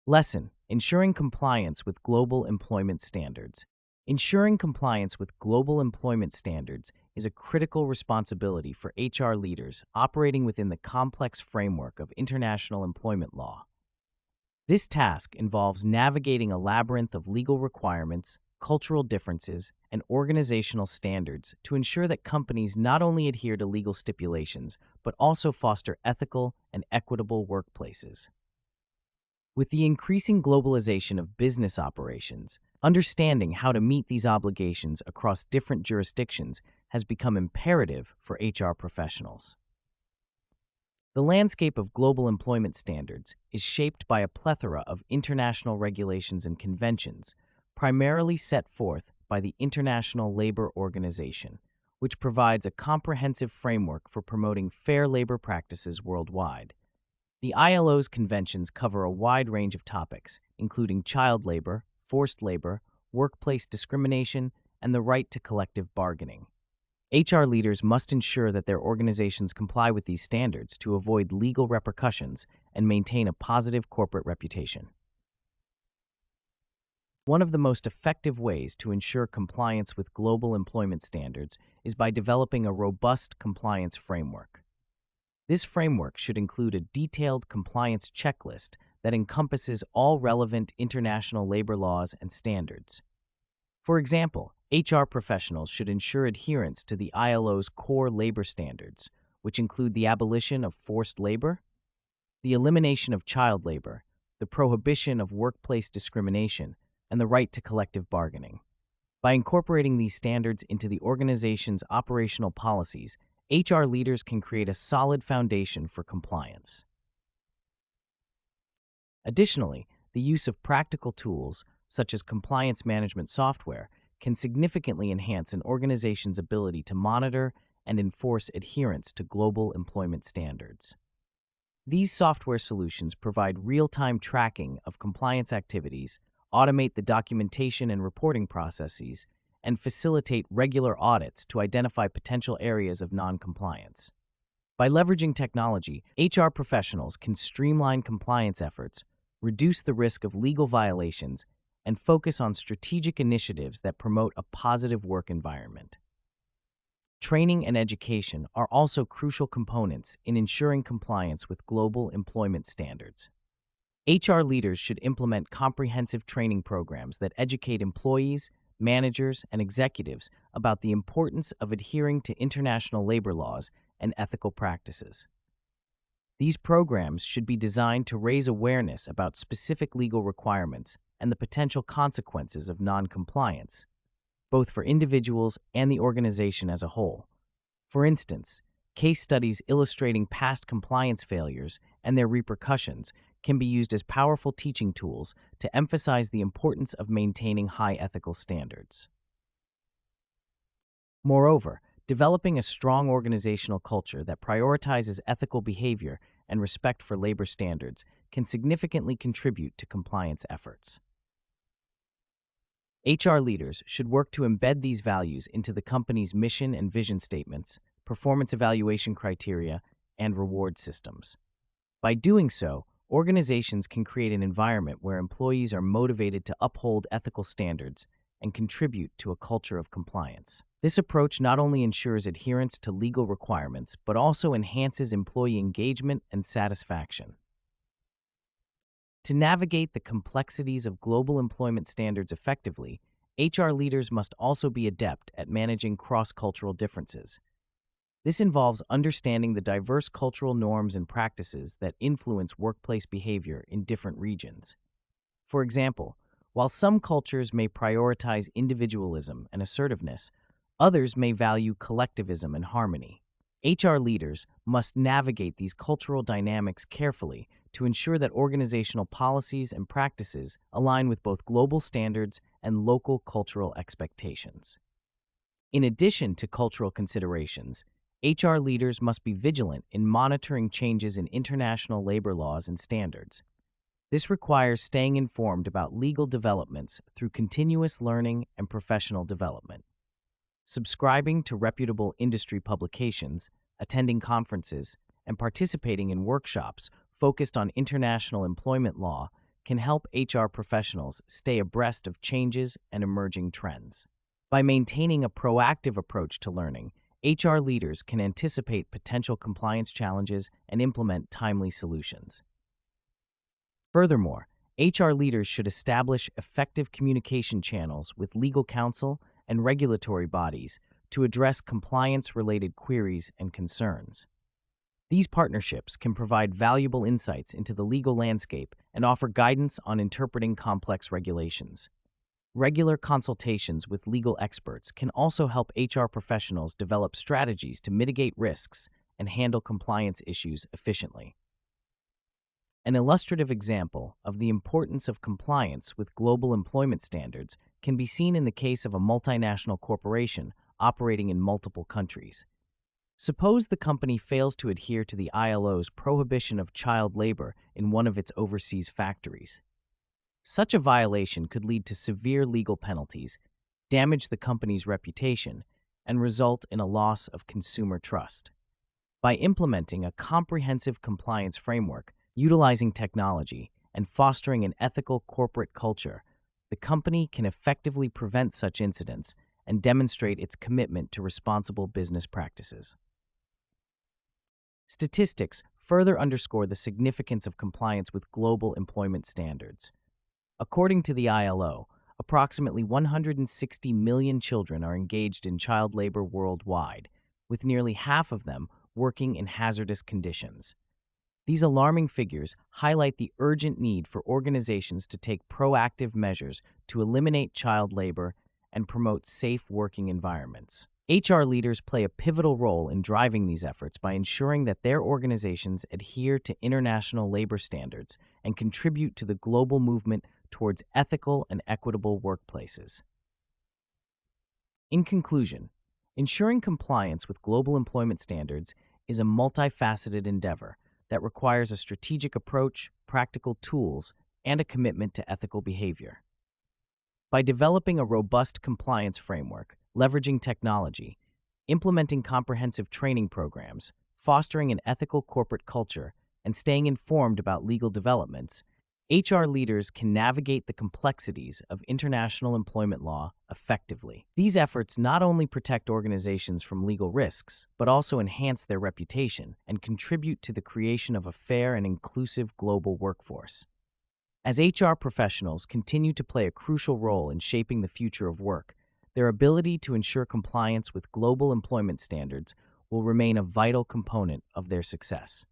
Lesson: Ensuring compliance with global employment standards. Ensuring compliance with global employment standards is a critical responsibility for HR leaders operating within the complex framework of international employment law. This task involves navigating a labyrinth of legal requirements, cultural differences, and organizational standards to ensure that companies not only adhere to legal stipulations, but also foster ethical and equitable workplaces. With the increasing globalization of business operations, understanding how to meet these obligations across different jurisdictions has become imperative for HR professionals. The landscape of global employment standards is shaped by a plethora of international regulations and conventions, primarily set forth by the International Labor Organization, which provides a comprehensive framework for promoting fair labor practices worldwide. The ILO's conventions cover a wide range of topics, including child labor, forced labor, workplace discrimination, and the right to collective bargaining. HR leaders must ensure that their organizations comply with these standards to avoid legal repercussions and maintain a positive corporate reputation. One of the most effective ways to ensure compliance with global employment standards is by developing a robust compliance framework. This framework should include a detailed compliance checklist that encompasses all relevant international labor laws and standards. For example, HR professionals should ensure adherence to the ILO's core labor standards, which include the abolition of forced labor, the elimination of child labor, the prohibition of workplace discrimination, and the right to collective bargaining. By incorporating these standards into the organization's operational policies, HR leaders can create a solid foundation for compliance. Additionally, the use of practical tools, such as compliance management software, can significantly enhance an organization's ability to monitor and enforce adherence to global employment standards. These software solutions provide real-time tracking of compliance activities, automate the documentation and reporting processes, and facilitate regular audits to identify potential areas of non-compliance. By leveraging technology, HR professionals can streamline compliance efforts, reduce the risk of legal violations, and focus on strategic initiatives that promote a positive work environment. Training and education are also crucial components in ensuring compliance with global employment standards. HR leaders should implement comprehensive training programs that educate employees, managers, and executives about the importance of adhering to international labor laws and ethical practices. These programs should be designed to raise awareness about specific legal requirements and the potential consequences of non-compliance, both for individuals and the organization as a whole. For instance, case studies illustrating past compliance failures and their repercussions can be used as powerful teaching tools to emphasize the importance of maintaining high ethical standards. Moreover, developing a strong organizational culture that prioritizes ethical behavior and respect for labor standards can significantly contribute to compliance efforts. HR leaders should work to embed these values into the company's mission and vision statements, performance evaluation criteria, and reward systems. By doing so, organizations can create an environment where employees are motivated to uphold ethical standards and contribute to a culture of compliance. This approach not only ensures adherence to legal requirements, but also enhances employee engagement and satisfaction. To navigate the complexities of global employment standards effectively, HR leaders must also be adept at managing cross-cultural differences. This involves understanding the diverse cultural norms and practices that influence workplace behavior in different regions. For example, while some cultures may prioritize individualism and assertiveness, others may value collectivism and harmony. HR leaders must navigate these cultural dynamics carefully to ensure that organizational policies and practices align with both global standards and local cultural expectations. In addition to cultural considerations, HR leaders must be vigilant in monitoring changes in international labor laws and standards. This requires staying informed about legal developments through continuous learning and professional development. Subscribing to reputable industry publications, attending conferences, and participating in workshops focused on international employment law can help HR professionals stay abreast of changes and emerging trends. By maintaining a proactive approach to learning, HR leaders can anticipate potential compliance challenges and implement timely solutions. Furthermore, HR leaders should establish effective communication channels with legal counsel and regulatory bodies to address compliance-related queries and concerns. These partnerships can provide valuable insights into the legal landscape and offer guidance on interpreting complex regulations. Regular consultations with legal experts can also help HR professionals develop strategies to mitigate risks and handle compliance issues efficiently. An illustrative example of the importance of compliance with global employment standards can be seen in the case of a multinational corporation operating in multiple countries. Suppose the company fails to adhere to the ILO's prohibition of child labor in one of its overseas factories. Such a violation could lead to severe legal penalties, damage the company's reputation, and result in a loss of consumer trust. By implementing a comprehensive compliance framework, utilizing technology, and fostering an ethical corporate culture, the company can effectively prevent such incidents and demonstrate its commitment to responsible business practices. Statistics further underscore the significance of compliance with global employment standards. According to the ILO, approximately 160 million children are engaged in child labor worldwide, with nearly half of them working in hazardous conditions. These alarming figures highlight the urgent need for organizations to take proactive measures to eliminate child labor and promote safe working environments. HR leaders play a pivotal role in driving these efforts by ensuring that their organizations adhere to international labor standards and contribute to the global movement towards ethical and equitable workplaces. In conclusion, ensuring compliance with global employment standards is a multifaceted endeavor that requires a strategic approach, practical tools, and a commitment to ethical behavior. By developing a robust compliance framework, leveraging technology, implementing comprehensive training programs, fostering an ethical corporate culture, and staying informed about legal developments, HR leaders can navigate the complexities of international employment law effectively. These efforts not only protect organizations from legal risks, but also enhance their reputation and contribute to the creation of a fair and inclusive global workforce. As HR professionals continue to play a crucial role in shaping the future of work, their ability to ensure compliance with global employment standards will remain a vital component of their success.